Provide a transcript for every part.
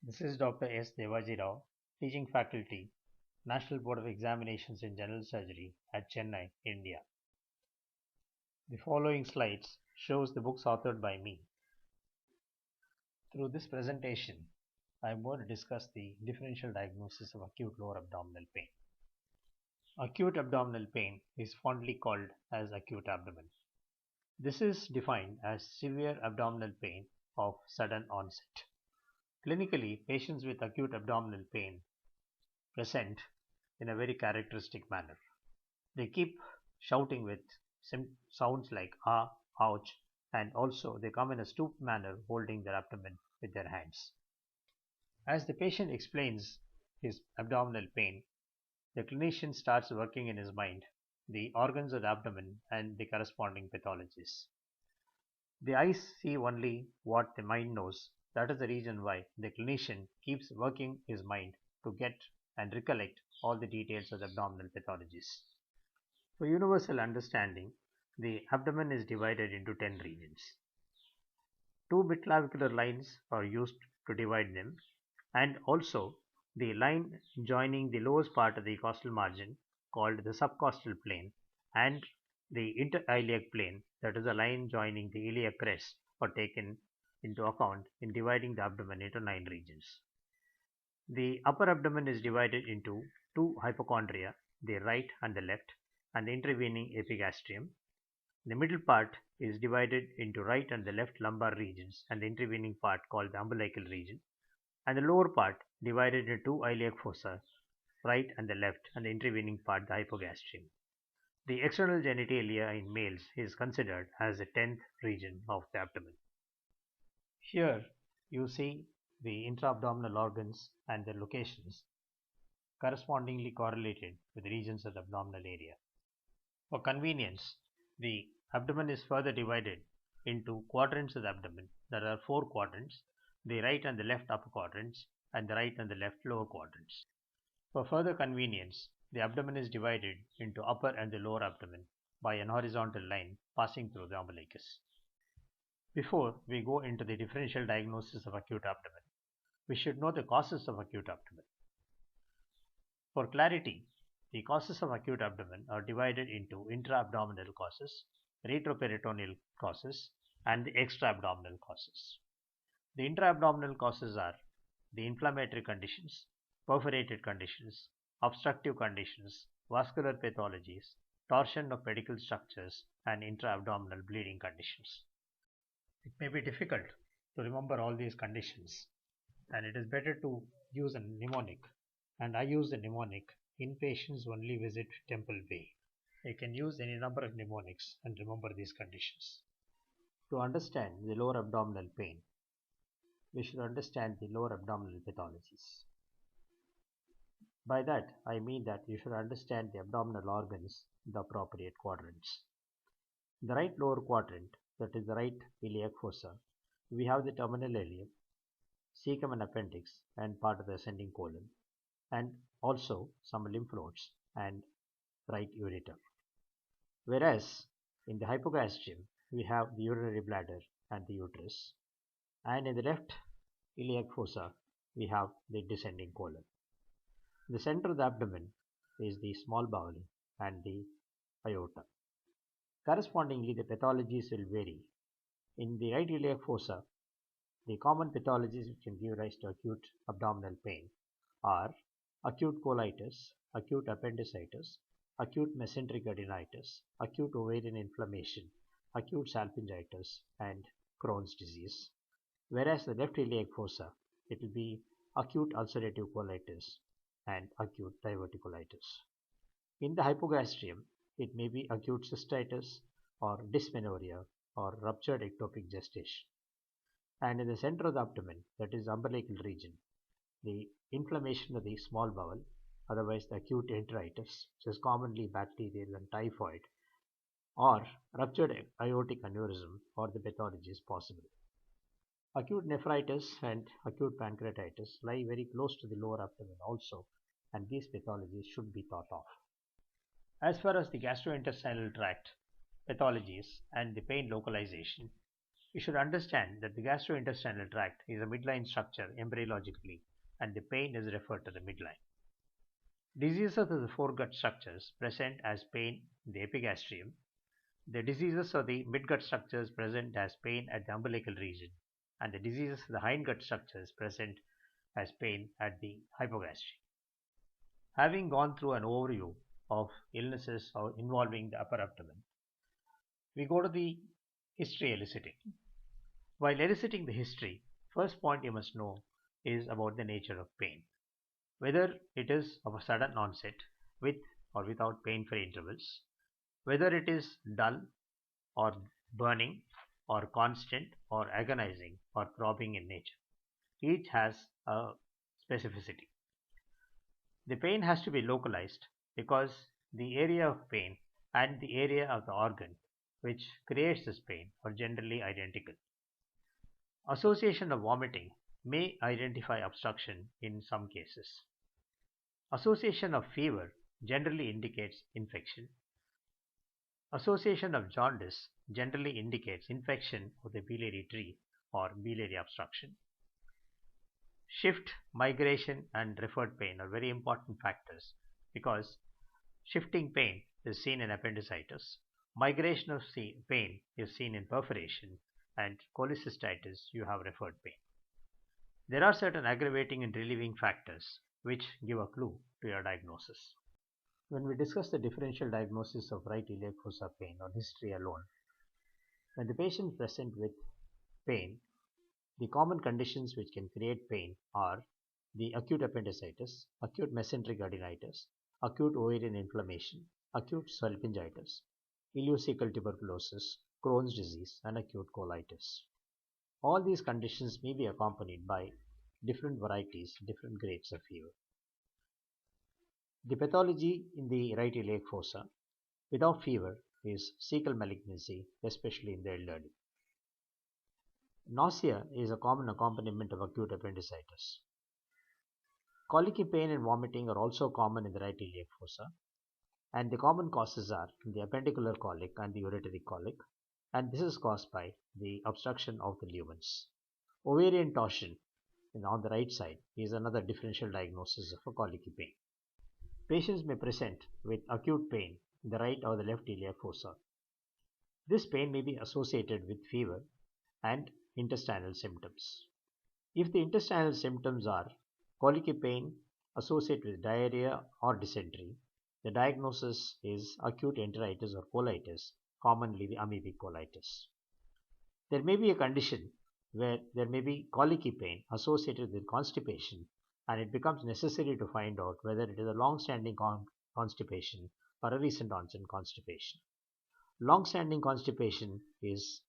This is Dr. S. Devaji Rao, Teaching Faculty, National Board of Examinations in General Surgery at Chennai, India. The following slides shows the books authored by me. Through this presentation, I am going to discuss the differential diagnosis of acute lower abdominal pain. Acute abdominal pain is fondly called as acute abdomen. This is defined as severe abdominal pain of sudden onset. Clinically, patients with acute abdominal pain present in a very characteristic manner. They keep shouting with sounds like ah, ouch, and also they come in a stooped manner holding their abdomen with their hands. As the patient explains his abdominal pain, the clinician starts working in his mind the organs of the abdomen and the corresponding pathologies. The eyes see only what the mind knows. That is the reason why the clinician keeps working his mind to get and recollect all the details of the abdominal pathologies. For universal understanding, the abdomen is divided into 10 regions. Two midclavicular lines are used to divide them, and also the line joining the lowest part of the costal margin called the subcostal plane and the interiliac plane, that is a line joining the iliac crest, are taken into account in dividing the abdomen into 9 regions. The upper abdomen is divided into two hypochondria, the right and the left, and the intervening epigastrium. The middle part is divided into right and the left lumbar regions and the intervening part called the umbilical region, and the lower part divided into two iliac fossa, right and the left, and the intervening part the hypogastrium. The external genitalia in males is considered as the 10th region of the abdomen. Here you see the intra-abdominal organs and their locations correspondingly correlated with the regions of the abdominal area. For convenience, the abdomen is further divided into quadrants of the abdomen. There are 4 quadrants, the right and the left upper quadrants and the right and the left lower quadrants. For further convenience, the abdomen is divided into upper and the lower abdomen by an horizontal line passing through the umbilicus. Before we go into the differential diagnosis of acute abdomen, we should know the causes of acute abdomen. For clarity, the causes of acute abdomen are divided into intra-abdominal causes, retroperitoneal causes, and the extra-abdominal causes. The intra-abdominal causes are the inflammatory conditions, perforated conditions, obstructive conditions, vascular pathologies, torsion of pedicle structures, and intra-abdominal bleeding conditions. It may be difficult to remember all these conditions, and it is better to use a mnemonic, and I use the mnemonic in patients only visit Temple Bay. You can use any number of mnemonics and remember these conditions. To understand the lower abdominal pain, we should understand the lower abdominal pathologies. By that, I mean that you should understand the abdominal organs in the appropriate quadrants. The right lower quadrant, that is the right iliac fossa, we have the terminal ileum, cecum and appendix, and part of the ascending colon, and also some lymph nodes and right ureter. Whereas in the hypogastrium, we have the urinary bladder and the uterus, and in the left iliac fossa, we have the descending colon. The center of the abdomen is the small bowel and the aorta. Correspondingly, the pathologies will vary. In the right iliac fossa, the common pathologies which can give rise to acute abdominal pain are acute colitis, acute appendicitis, acute mesenteric adenitis, acute ovarian inflammation, acute salpingitis, and Crohn's disease. Whereas the left iliac fossa, it will be acute ulcerative colitis and acute diverticulitis. In the hypogastrium, it may be acute cystitis or dysmenorrhea or ruptured ectopic gestation. And in the center of the abdomen, that is the umbilical region, the inflammation of the small bowel, otherwise the acute enteritis, which is commonly bacterial and typhoid, or ruptured aortic aneurysm, or the pathology is possible. Acute nephritis and acute pancreatitis lie very close to the lower abdomen also, and these pathologies should be thought of. As far as the gastrointestinal tract pathologies and the pain localization, You should understand that the gastrointestinal tract is a midline structure embryologically, and the pain is referred to the midline. Diseases of the foregut structures present as pain in the epigastrium. The diseases of the midgut structures present as pain at the umbilical region, and the diseases of the hindgut structures present as pain at the hypogastry. Having gone through an overview of illnesses involving the upper abdomen, we go to the history eliciting. While eliciting the history, first point you must know is about the nature of pain. Whether it is of a sudden onset with or without pain-free intervals, whether it is dull or burning or constant or agonizing or throbbing in nature. Each has a specificity. The pain has to be localized because the area of pain and the area of the organ which creates this pain are generally identical. Association of vomiting may identify obstruction in some cases. Association of fever generally indicates infection. Association of jaundice generally indicates infection of the biliary tree or biliary obstruction. Shift, migration, and referred pain are very important factors because shifting pain is seen in appendicitis, migration of pain is seen in perforation, and cholecystitis you have referred pain. There are certain aggravating and relieving factors which give a clue to your diagnosis. When we discuss the differential diagnosis of right iliac fossa pain on history alone, when the patient presents with pain, the common conditions which can create pain are the acute appendicitis, acute mesenteric duodenitis, acute ovarian inflammation, acute salpingitis, ileocecal tuberculosis, Crohn's disease, and acute colitis. All these conditions may be accompanied by different varieties, different grades of fever. The pathology in the right iliac fossa without fever is cecal malignancy, especially in the elderly. Nausea is a common accompaniment of acute appendicitis. Colicky pain and vomiting are also common in the right iliac fossa, and the common causes are the appendicular colic and the ureteric colic, and this is caused by the obstruction of the lumens. Ovarian torsion on the right side is another differential diagnosis of a colicky pain. Patients may present with acute pain in the right or the left iliac fossa. This pain may be associated with fever and intestinal symptoms. If the intestinal symptoms are colicky pain associated with diarrhea or dysentery, the diagnosis is acute enteritis or colitis, commonly the amoebic colitis. There may be a condition where there may be colicky pain associated with constipation, and it becomes necessary to find out whether it is a long-standing constipation or a recent onset constipation. Long-standing constipation is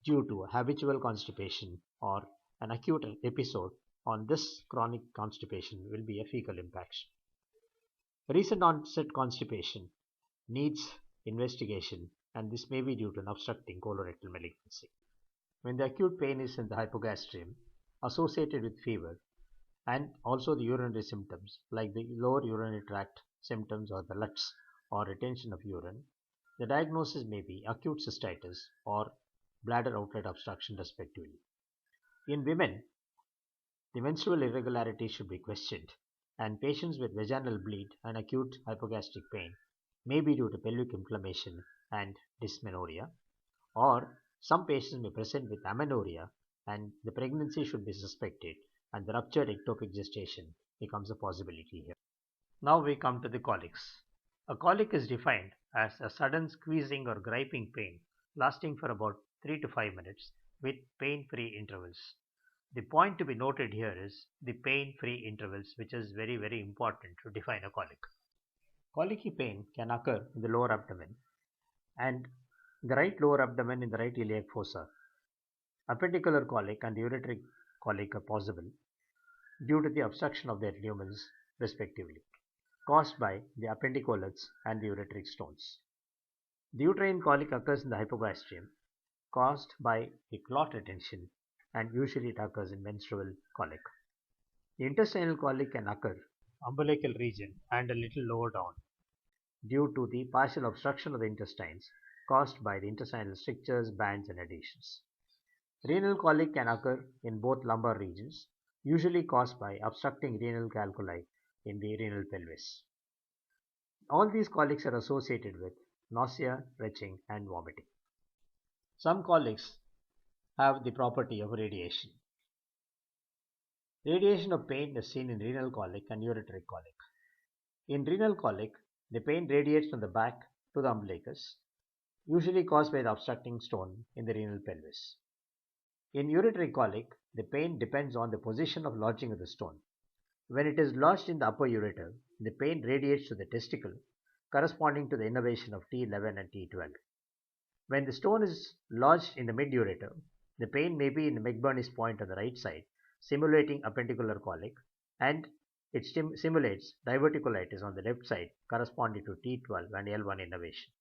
due to habitual constipation or an acute episode. On this chronic constipation will be a fecal impaction. Recent onset constipation needs investigation, and this may be due to an obstructing colorectal malignancy. When the acute pain is in the hypogastrium associated with fever and also the urinary symptoms like the lower urinary tract symptoms or the LUTs or retention of urine, the diagnosis may be acute cystitis or bladder outlet obstruction respectively. In women, the menstrual irregularity should be questioned, and patients with vaginal bleed and acute hypogastric pain may be due to pelvic inflammation and dysmenorrhea, or some patients may present with amenorrhea and the pregnancy should be suspected, and the ruptured ectopic gestation becomes a possibility here. Now we come to the colics. A colic is defined as a sudden squeezing or griping pain lasting for about 3 to 5 minutes with pain-free intervals. The point to be noted here is the pain-free intervals, which is very, very important to define a colic. Colicky pain can occur in the lower abdomen and the right lower abdomen in the right iliac fossa. Appendicular colic and the ureteric colic are possible due to the obstruction of their lumens respectively, caused by the appendicolits and the ureteric stones. The uterine colic occurs in the hypogastrium, caused by a clot retention, and usually it occurs in menstrual colic. The intestinal colic can occur umbilical region and a little lower down due to the partial obstruction of the intestines caused by the intestinal strictures, bands, and adhesions. Renal colic can occur in both lumbar regions, usually caused by obstructing renal calculi in the renal pelvis. All these colics are associated with nausea, retching, and vomiting. Some colics have the property of radiation. Radiation of pain is seen in renal colic and ureteric colic. In renal colic, the pain radiates from the back to the umbilicus, usually caused by the obstructing stone in the renal pelvis. In ureteric colic, the pain depends on the position of lodging of the stone. When it is lodged in the upper ureter, the pain radiates to the testicle, corresponding to the innervation of T11 and T12. When the stone is lodged in the mid-ureter, the pain may be in the McBurney's point on the right side, simulating appendicular colic, and it simulates diverticulitis on the left side, corresponding to T12 and L1 innervation.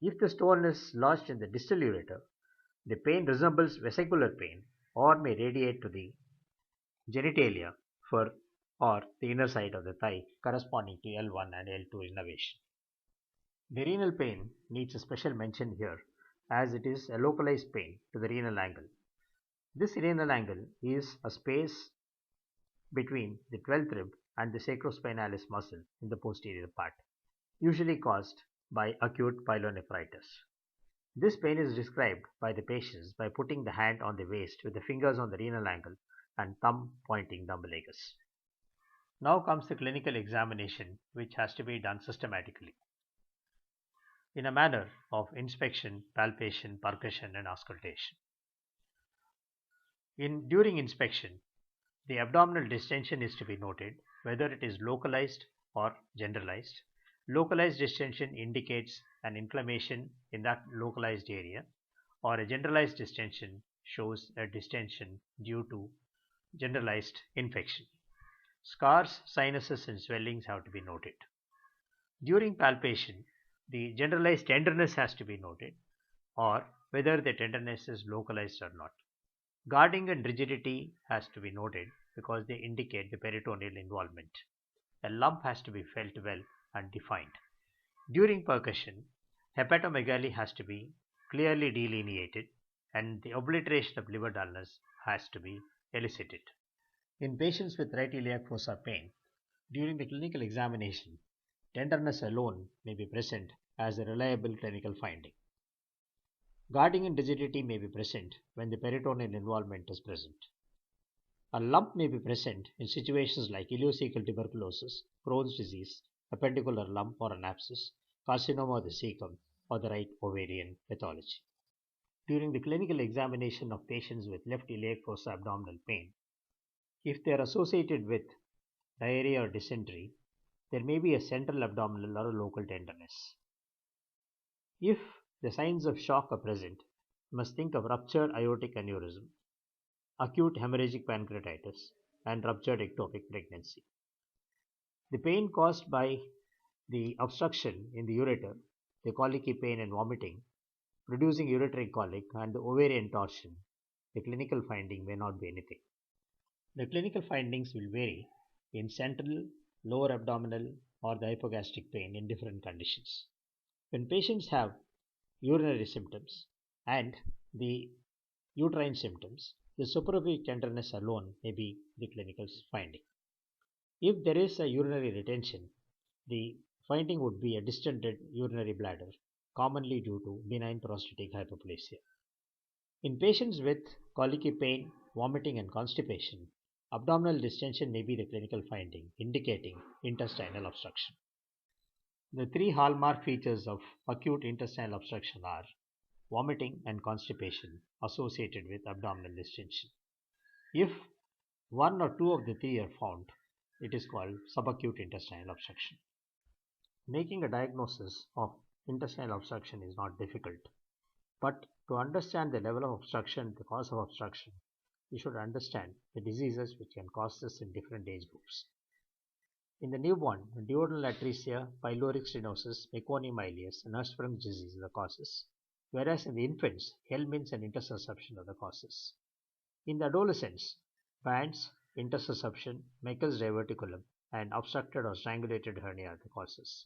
If the stone is lodged in the distal ureter, the pain resembles vesicular pain or may radiate to the genitalia or the inner side of the thigh, corresponding to L1 and L2 innervation. The renal pain needs a special mention here, as it is a localized pain to the renal angle. This renal angle is a space between the 12th rib and the sacrospinalis muscle in the posterior part, usually caused by acute pyelonephritis. This pain is described by the patients by putting the hand on the waist with the fingers on the renal angle and thumb pointing the umbilicus. Now comes the clinical examination, which has to be done systematically in a manner of inspection, palpation, percussion, and auscultation. During inspection, the abdominal distension is to be noted, whether it is localized or generalized. Localized distension indicates an inflammation in that localized area, or a generalized distension shows a distension due to generalized infection. Scars, sinuses, and swellings have to be noted. During palpation, the generalized tenderness has to be noted, or whether the tenderness is localized or not. Guarding and rigidity has to be noted because they indicate the peritoneal involvement. A lump has to be felt well and defined. During percussion, hepatomegaly has to be clearly delineated and the obliteration of liver dullness has to be elicited. In patients with right iliac fossa pain, during the clinical examination, tenderness alone may be present as a reliable clinical finding. Guarding and rigidity may be present when the peritoneal involvement is present. A lump may be present in situations like ileocecal tuberculosis, Crohn's disease, appendicular lump or an abscess, carcinoma of the cecum, or the right ovarian pathology. During the clinical examination of patients with left iliac fossa abdominal pain, if they are associated with diarrhea or dysentery, there may be a central abdominal or a local tenderness. If the signs of shock are present, you must think of ruptured aortic aneurysm, acute hemorrhagic pancreatitis, and ruptured ectopic pregnancy. The pain caused by the obstruction in the ureter, the colicky pain and vomiting, producing ureteric colic, and the ovarian torsion, the clinical finding may not be anything. The clinical findings will vary in central, lower abdominal, or the hypogastric pain in different conditions. When patients have urinary symptoms and the uterine symptoms, the suprapubic tenderness alone may be the clinical finding. If there is a urinary retention, the finding would be a distended urinary bladder, commonly due to benign prostatic hyperplasia. In patients with colicky pain, vomiting, and constipation, abdominal distension may be the clinical finding, indicating intestinal obstruction. The three hallmark features of acute intestinal obstruction are vomiting and constipation associated with abdominal distension. If one or two of the three are found, it is called subacute intestinal obstruction. Making a diagnosis of intestinal obstruction is not difficult, but to understand the level of obstruction, the cause of obstruction, you should understand the diseases which can cause this in different age groups. In the newborn, duodenal atresia, pyloric stenosis, meconium ileus, and Hirschsprung's disease are the causes, whereas in the infants, Hellman's and intersusception are the causes. In the adolescents, bands, intersusception, Meckel's diverticulum, and obstructed or strangulated hernia are the causes.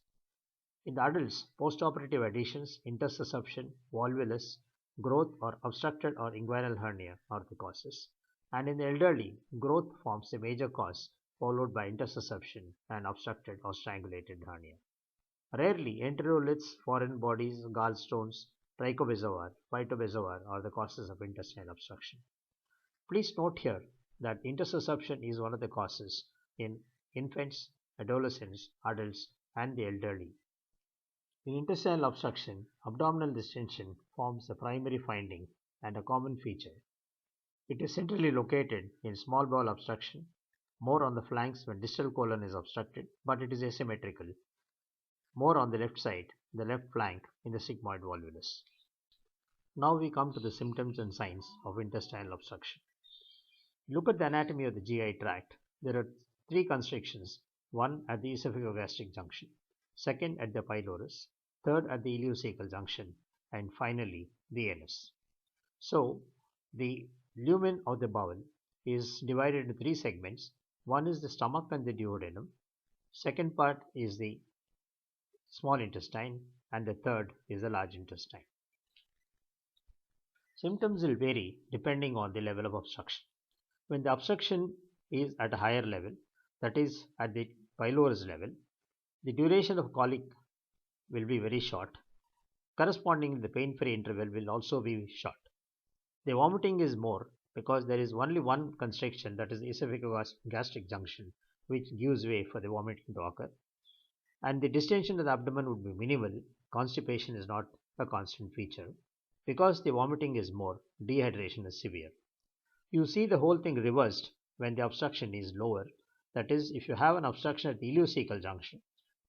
In the adults, postoperative adhesions, intersusception, volvulus, growth or obstructed or inguinal hernia are the causes. And in the elderly, growth forms a major cause, followed by intussusception and obstructed or strangulated hernia. Rarely, enteroliths, foreign bodies, gallstones, trichobezoar, phytobezoar are the causes of intestinal obstruction. Please note here that intussusception is one of the causes in infants, adolescents, adults, and the elderly. In intestinal obstruction, abdominal distension forms the primary finding and a common feature. It is centrally located in small bowel obstruction, more on the flanks when distal colon is obstructed, but it is asymmetrical, more on the left side, the left flank in the sigmoid volvulus. Now we come to the symptoms and signs of intestinal obstruction. Look at the anatomy of the GI tract. There are three constrictions, one at the esophagogastric junction, second at the pylorus, third at the ileocecal junction, and finally the anus. So the lumen of the bowel is divided into three segments. One is the stomach and the duodenum, second part is the small intestine, and the third is the large intestine. Symptoms will vary depending on the level of obstruction. When the obstruction is at a higher level, that is at the pylorus level, the duration of colic will be very short. Correspondingly, the pain-free interval will also be short. The vomiting is more because there is only one constriction, that is the esophagogastric junction, which gives way for the vomiting to occur. And the distension of the abdomen would be minimal. Constipation is not a constant feature. Because the vomiting is more, dehydration is severe. You see the whole thing reversed when the obstruction is lower. That is, if you have an obstruction at the ileocecal junction,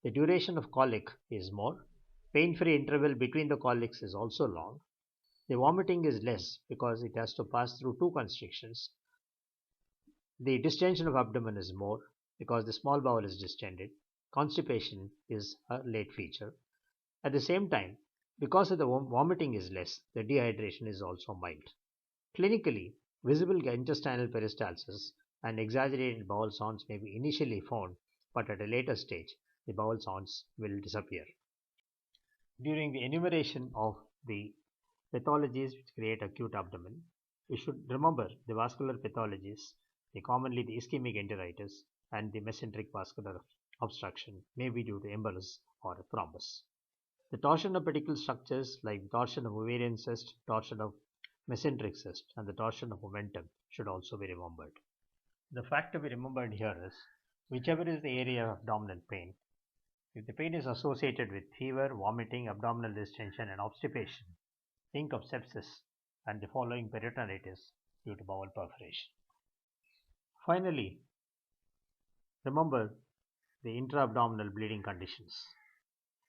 the duration of colic is more. Pain-free interval between the colics is also long. The vomiting is less because it has to pass through two constrictions. The distension of abdomen is more because the small bowel is distended. Constipation is a late feature. At the same time, because of the vomiting is less, the dehydration is also mild. Clinically, visible intestinal peristalsis and exaggerated bowel sounds may be initially found, but at a later stage, the bowel sounds will disappear. During the enumeration of the pathologies which create acute abdomen, we should remember the vascular pathologies, commonly the ischemic enteritis and the mesenteric vascular obstruction may be due to embolus or a thrombus. The torsion of pedicle structures like torsion of ovarian cyst, torsion of mesenteric cyst, and the torsion of momentum should also be remembered. The fact to be remembered here is, whichever is the area of abdominal pain, if the pain is associated with fever, vomiting, abdominal distension, and obstipation, think of sepsis and the following peritonitis due to bowel perforation. Finally, remember the intra-abdominal bleeding conditions.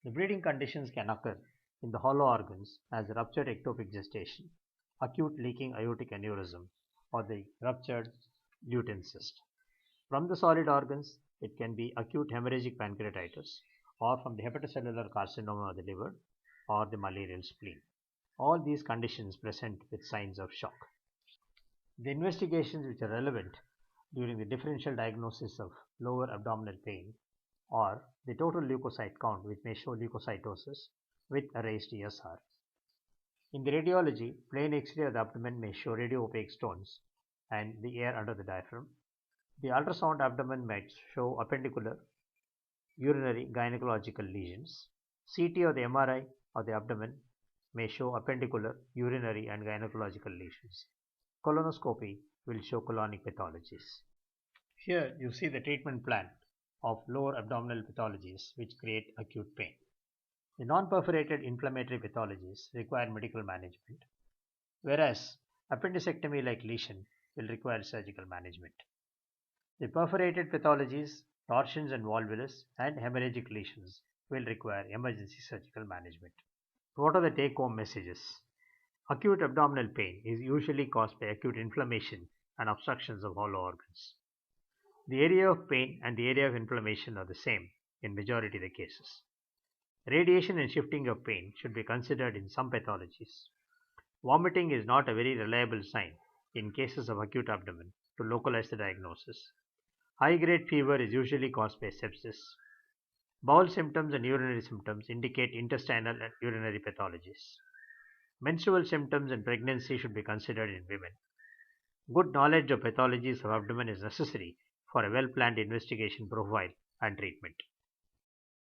The bleeding conditions can occur in the hollow organs as ruptured ectopic gestation, acute leaking aortic aneurysm, or the ruptured lutein cyst. From the solid organs, it can be acute hemorrhagic pancreatitis, or from the hepatocellular carcinoma of the liver, or the malarial spleen. All these conditions present with signs of shock. The investigations which are relevant during the differential diagnosis of lower abdominal pain are the total leukocyte count, which may show leukocytosis with a raised ESR. In the radiology, plain X-ray of the abdomen may show radio-opaque stones and the air under the diaphragm. The ultrasound abdomen might show appendicular, urinary, gynecological lesions. CT or the MRI of the abdomen may show appendicular, urinary, and gynecological lesions. Colonoscopy will show colonic pathologies. Here you see the treatment plan of lower abdominal pathologies which create acute pain. The non-perforated inflammatory pathologies require medical management, whereas appendicectomy-like lesion will require surgical management. The perforated pathologies, torsions and volvulus, and hemorrhagic lesions will require emergency surgical management. What are the take-home messages? Acute abdominal pain is usually caused by acute inflammation and obstructions of hollow organs. The area of pain and the area of inflammation are the same in majority of the cases. Radiation and shifting of pain should be considered in some pathologies. Vomiting is not a very reliable sign in cases of acute abdomen to localize the diagnosis. High-grade fever is usually caused by sepsis. Bowel symptoms and urinary symptoms indicate intestinal and urinary pathologies. Menstrual symptoms and pregnancy should be considered in women. Good knowledge of pathologies of abdomen is necessary for a well planned investigation profile and treatment.